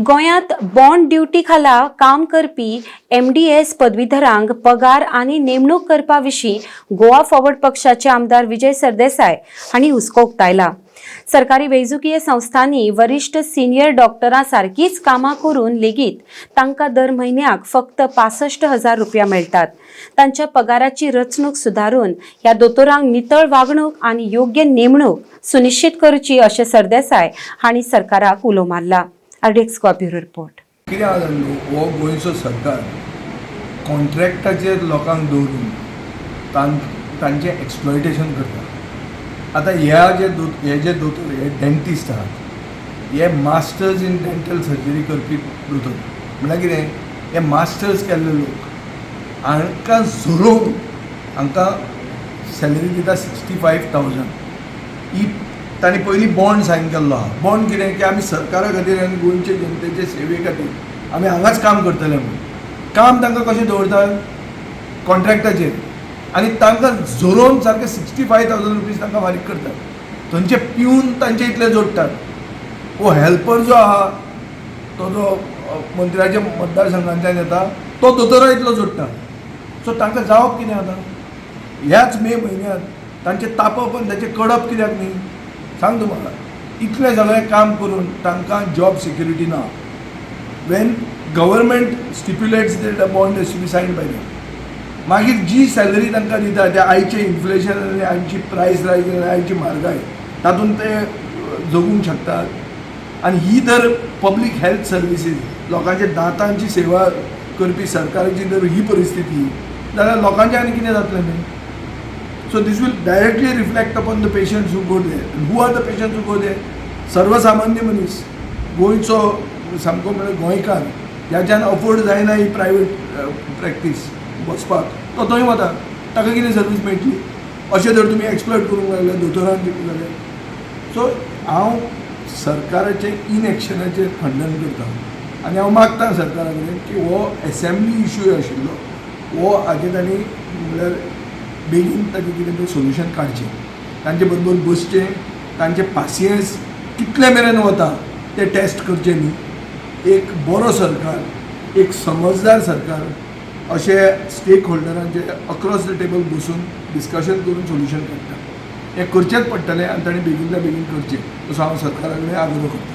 गोंयांत bond duty खाला काम करपी MDS पदवीधरांक पगार आनी नेमणूक करपा विशीं गोवा फॉरवर्ड पक्षाचे आमदार विजय सरदेसाय हांणी हुस्को उक्तायला। सरकारी वैजकीय संस्थांनी वरिष्ठ सिनियर डॉक्टरां सारकीच कामां करून लेगीत तांकां दर म्हयन्याक फक्त 65,000 रुपया मेळटात। तांच्या पगाराची रचणूक सुदारून ह्या दोतोरांक नितळ वागणूक आनी योग्य नेमणूक सुनिश्चित करची अशें सरदेसाय हांणी सरकाराक उलो मारला। RDX bureau report. कितें आसा न्हू, हो गोंयचो सरकार कॉन्ट्रॅक्टाचेर लोकांक दवरून तांचें एक्सप्लॉयटेशन करता। आतां हे जे दोतोर हे डेंटिस्ट आहात, हे मास्टर्स इन डेंटल सर्जरी करपी दोतोर म्हळ्यार कितें, हे मास्टर्स केल्ले लोक हांकां झरोवन हांकां सॅलरी दिता 65,000। ही तांणी पयलीं बॉन्ड सायन केल्लो आहा। बॉन्ड कितें की आमी सरकारा खातीर आनी गोंयचे जनतेचे सेवे खातीर आमी हांगाच काम करतले म्हणून। काम तांकां कशें दवरतात, कॉन्ट्रॅक्टाचेर, आनी तांकां झरोवन सारके 65,000 रुपीज तांकां फारीक करतात। थंयचे पिवन तांचे इतले जोडटात। हो हेल्पर जो आहा तो जो मंत्र्याच्या मतदारसंघांतल्यान येता तो दोतोरा इतलो जोडटा। सो तांकां जावप कितें आतां? ह्याच मे म्हयन्यांत तांचे तापप आनी तांचे कडप कित्याक न्ही? सांग तूं म्हाका। इतलें सगळें काम करून तांकां जॉब सिक्युरिटी ना। When government stipulates that a bond has to be signed by them, मागीर जी सॅलरी तांकां दिता ते आयचे इन्फ्लेशन आनी आयची प्रायस रायज आनी आयची म्हारगाय तातूंत ते जगूंक शकतात। आनी ही जर पब्लीक हेल्थ सर्विसीस, लोकांच्या दांतांची सेवा करपी सरकाराची जर ही परिस्थिती, जाल्यार लोकांचें आनी कितें जातलें न्ही? So this will directly reflect upon the patients who go there. And who are the patients who go there? सर्वसामान्य मनीस, गोंयचो सामको म्हळ्यार गोंयकार ज्याच्यान अफोर्ड जायना ही प्रायवेट प्रॅक्टीस वचपाक, तो थंय वता, ताका कितें सर्वीस मेळटली? अशें जर तुमी एक्सप्लॉयट करूंक लागले दोतोरांक जाल्यार। सो हांव सरकाराचे इनएक्शनाचेर खंडन करतां आनी हांव मागतां सरकारा कडेन की हो एसेंब्ली इश्यू आशिल्लो, हो हाजेर तांणी म्हळ्यार बेगीन ताजें कितें तें सोल्युशन काडचें, तांचे बरोबर बसचें, तांचें पासियन्स कितले मेरेन वता तें टेस्ट करचें न्ही। एक बरो सरकार, एक समजदार सरकार अशें स्टेक होल्डरांचे अक्रॉस द टेबल बसून डिस्कशन करून सोल्युशन काडटा। हें करचेंच पडटलें आनी ताणें बेगिनल्या बेगीन करचें असो हांव सरकारा कडेन आग्रह करतां।